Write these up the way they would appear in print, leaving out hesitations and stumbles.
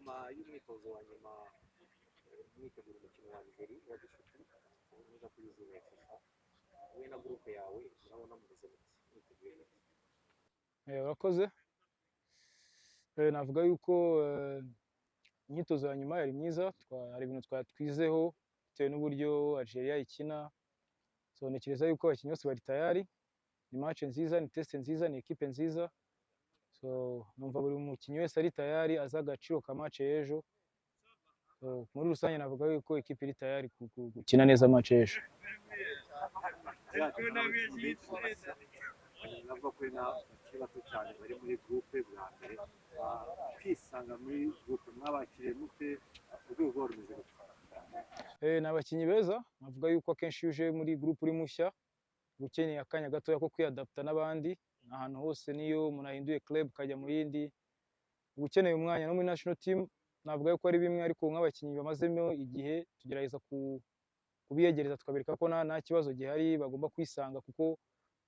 nyuma y'umwitozo wa nyuma mwitegura umukino wa Nigeria wa gishuti uza kuyizuba FIFA wowe na groupe yawe urabona mugeze mwiteguye neza. Urakoze. Navuga yuko imyitozo ya nyuma yari myiza, hari ibintu twatwizeho bitewe n'uburyo Algeria ikina, so ntekereza yuko abakinnyi bose bari tayari, ni match nziza, ni test nziza, ni equipe nziza, so numva buri mukinnyi wese ari tayari aza agaciro ka match y'ejo. So muri rusange navuga yuko equipe iri tayari gukina neza match y'ejo. Navuga ko bakiri bato cyane bari muri groupe bwa mbere kwisanga muri groupe mwabakiriye mute urwego rumeze gute? Ni abakinnyi beza, navuga yuko akenshi uje muri groupe uri mushya ukeneye akanya gatoya ko kwiadapta n'abandi, ahantu hose niyo umuntu ahinduye club kajya mu yindi ukeneye umwanya no muri national team, navuga yuko ari bimwe, ariko nk'abakinnyi bamazemo igihe tugerageza kubiyegereza tukabereka ko nta kibazo gihari bagomba kwisanga, kuko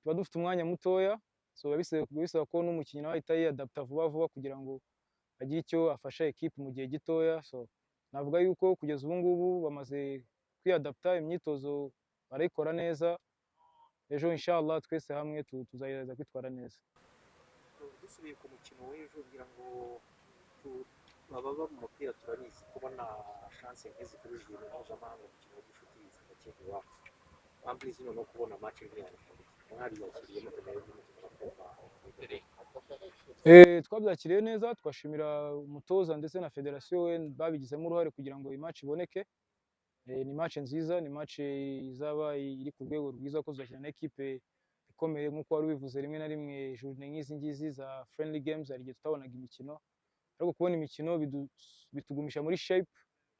tuba dufite umwanya mutoya, so bisaba ko n'umukinnyi nawe ahita yiadapta vuba kugira ngo agire icyo afasha equipe mu gihe gitoya. So navuga yuko kugeza ubu ngubu bamaze kwiadapta, imyitozo barayikora neza, ejo inshallah twese hamwe tuzagerageza kwitwara neza. Dusubiye ku mukino w'ejo kugira ngo baba mu mupira turabizi kubona chance nk'izi kuri juru mpuzamahanga mu kintu gishuti zigakina iwacu, amplizi no kubona match nk'iyi mwari yakiriye twabyakiriye neza, twashimira umutoza ndetse na federasiyo we babigizemo uruhare kugira ngo iyi match iboneke. Ni match nziza, ni match izaba iri ku rwego rwiza ko tuzakina na equipe ikomeye nk'uko wari ubivuze. Rimwe na rimwe journée nk'izi ngizi za friendly games hari igihe tutabonaga imikino, ariko kubona imikino bitugumisha muri shape,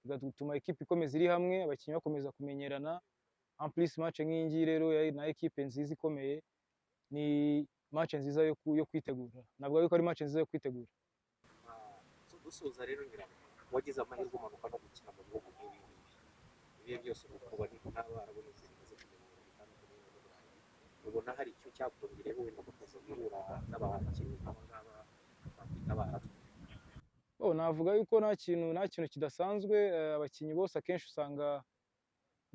bigatuma equipe ikomeza iri hamwe, abakinnyi bakomeza kumenyerana. En plus match nk'iyi ngiyi rero na equipe nziza ikomeye, ni match nziza yo kwitegura, navuga yuko ari match nziza yo kwitegura. Dusoza rero ngira wagize amahirwe umanuka no gukina mu bihugu nk'ibi ibihe byose kuko bari n'abarabona zimeze kugenda bitandukanye, ubona hari icyo cyakongereho wenda mukaza guhura n'abakinnyi nk'abangaba bakwita abahatwe? Navuga yuko nta kintu kidasanzwe, abakinnyi bose akenshi usanga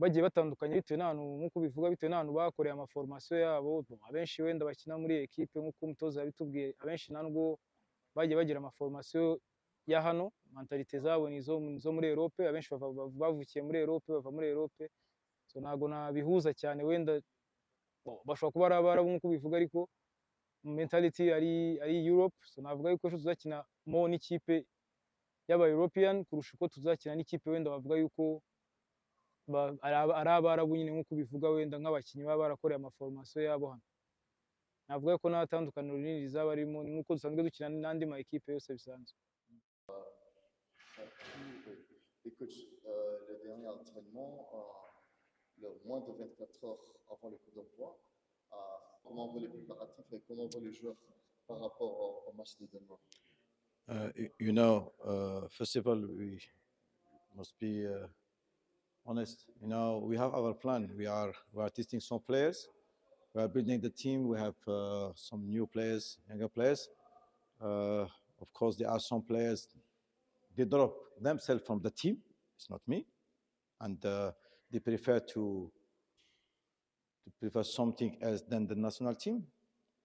bagiye batandukanye bitewe n'ahantu, nk'uko bivuga, bitewe n'ahantu bakoreye amaformation yabo. Abenshi wenda bakina muri equipe nk'uko umutoza yabitubwiye, abenshi ntabwo bagiye bagira amaformation ya hano, mentalite zabo ni zo muri Europe, abenshi bavukiye muri Europe, bava muri Europe, so ntabwo nabihuza cyane, wenda bashobora kuba ari abarabu nk'uko bivuga, ariko mentality ari Europe. So navuga yuko tuzakina mo n'ikipe y'aba European kurusha uko tuzakina n'ikipe wenda bavuga yuko ari abarabu nyine nk'uko bivuga, wenda nk'abakinnyi baba barakoreye amaformation yabo hano. Navuga ko nta tandukaniro rinini rizaba ririmo, ni nk'uko dusanzwe dukina n'andi ma equipe yose bisanzwe. Écoute, le dernier entraînement, moins de 24 heures avant le coup d'envoi, comment vont les préparatifs et comment vont les joueurs par rapport au match de demain? First of all, we must be honest. We have our plan. We are testing some players. We are building the team. We have some new players, younger players. Of course, there are some players, they drop themselves from the team. It's not me, and they prefer something else than the national team.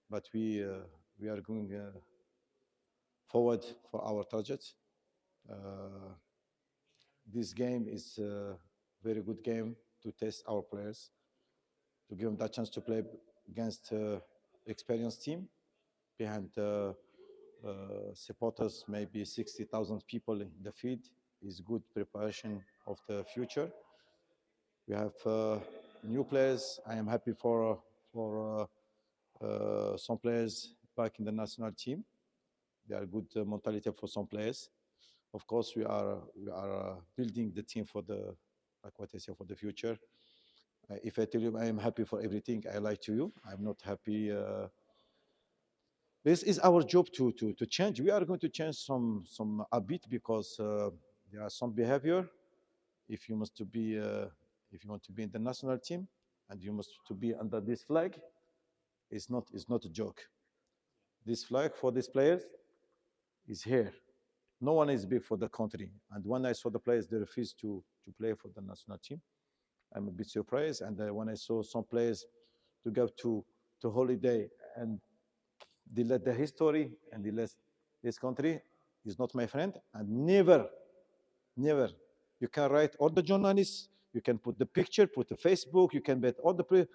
But we are going forward for our target. This game is a very good game to test our players, to give them that chance to play against experienced team behind supporters, maybe 60,000 people in the field. Is good preparation of the future. We have new players. I am happy for some players back in the national team. They are good mentality for some players. Of course, we are building the team for the, like what I say, for the future. If I tell you I am happy for everything I like to you, I'm not happy. This is our job to change. We are going to change some a bit because there are some behavior. If you want to be in the national team and you must to be under this flag, it's not a joke. This flag for these players is here. No one is big for the country. And when I saw the players, they refused to play for the national team. I'm a bit surprised. And when I saw some players to go to holiday and they let the history and they let this country is not my friend. And never, you can write all the journalists, you can put the picture, put the Facebook, you can bet all the,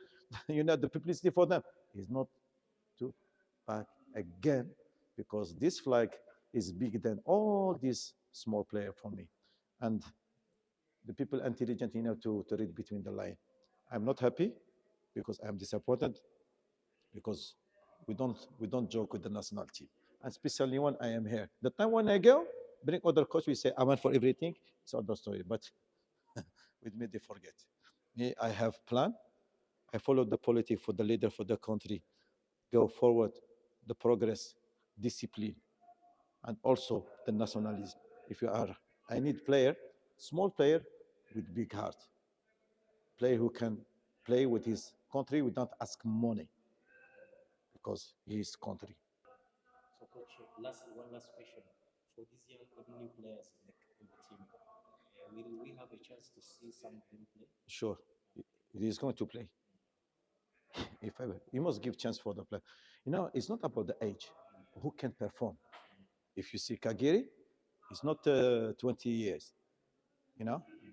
the publicity for them. It's not to back again, because this flag is bigger than all these small players for me. And the people intelligent enough to read between the line. I'm not happy because I'm disappointed, because we don't joke with the national team. And especially when I am here. The time when I go, bring other coach, we say amen for everything, it's other story. But with me, they forget. Me, I have plan. I follow the politics for the leader for the country. Go forward, the progress, discipline, and also the nationalism. If you are, I need player, small player with big heart. Player who can play with his country without ask money, because he is country. So, coach, one last question for these young new players in the team. Will we have a chance to see some of them play? Sure, he is going to play. If ever, you must give chance for the player. It's not about the age. Who can perform? If you see Kagiri, it's not 20 years,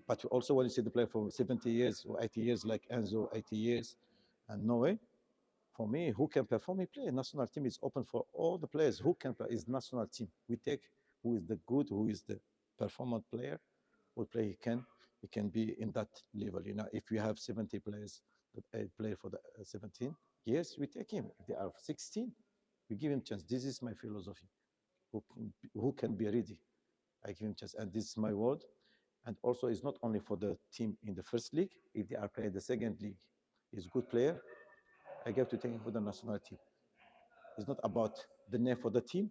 But also when you see the player for 70 years or 80 years, like Enzo, 80 years, and Noe, for me, who can perform, he play. National team is open for all the players. Who can play is national team. We take who is the good, who is the performant player, what play he can be in that level. If you have 70 players that play for the 17 years, we take him. If they are 16, we give him chance. This is my philosophy. Who can be ready? I give him chance, and this is my word. And also, it's not only for the team in the first league. If they are playing the second league, he's a good player, I get to take him for the national team. It's not about the name for the team.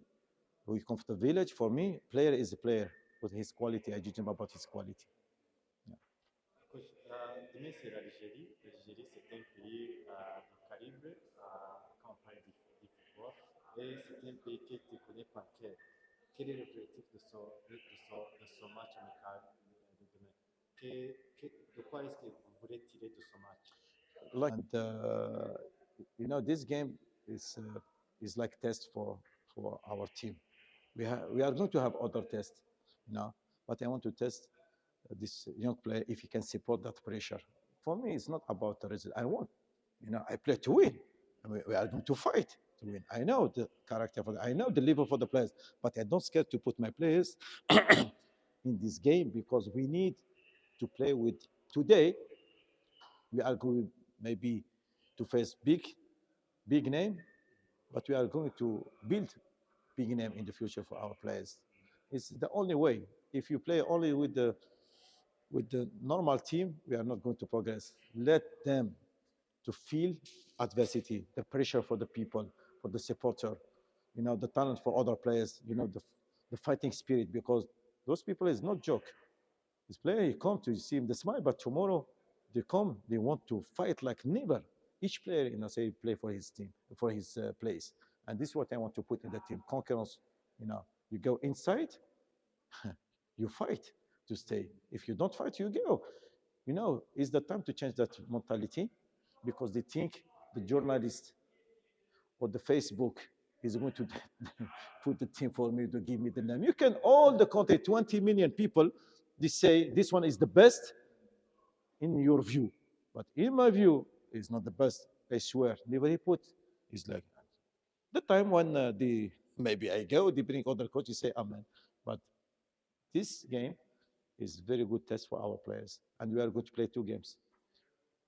We come from the village. For me, player is a player with his quality. I judge him about his quality. Coach, demain c'est l'Algérie. L'Algérie, c'est un pays de calibre quand on parle du football. Et c'est un pays qui te connaît par cœur. Quel est l'objectif de ce match amical de demain? De quoi est-ce que vous voulez tirer de ce match? And this game is like test for our team. We are going to have other tests, but I want to test this young player if he can support that pressure. For me, it's not about the result. I want, I play to win. We are going to fight to win. I know the character I know the level for the players, but I don't scare to put my players in this game, because we need to play with today. We are going maybe to face big name, but we are going to build big name in the future for our players. It's the only way. If you play only with the normal team, we are not going to progress. Let them to feel adversity, the pressure for the people, for the supporter, the talent for other players, the fighting spirit, because those people is not joke. This player, he come to see him the smile, but tomorrow they come, they want to fight like never. Each player, say play for his team, for his place, and this is what I want to put in the team. Conquerors, you go inside, you fight to stay. If you don't fight, you go. It's the time to change that mentality, because they think the journalist or the Facebook is going to put the team for me to give me the name. You can all the country, 20 million people, they say this one is the best in your view, but in my view, it's not the best. I swear. Never he put is like that. The time when maybe I go, they bring other coaches, say amen. But this game is very good test for our players, and we are going to play 2 games.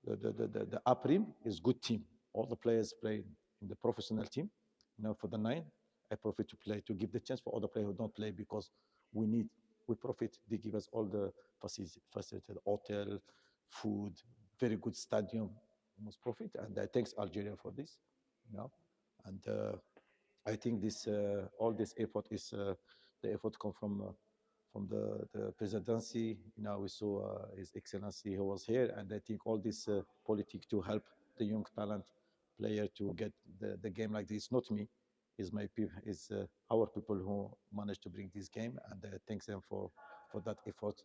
The Aprim is good team. All the players play in the professional team. For the 9, I profit to play, to give the chance for other players who don't play, because we profit. They give us all the facility, hotel, food, very good stadium. We must profit, and I thanks Algeria for this. And I think this all this effort is the effort come from the presidency. We saw His Excellency who was here, and I think all this politics to help the young talent player to get the game like this. Not me, is my people, is our people who managed to bring this game, and thanks them for that effort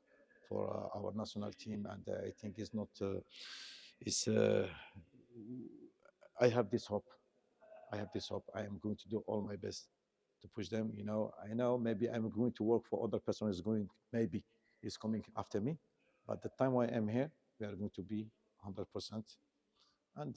for our national team. And I think it's not. I have this hope. I have this hope. I am going to do all my best to push them. You know, I know maybe I'm going to work for other person is going maybe is coming after me, but the time I am here, we are going to be 100%. And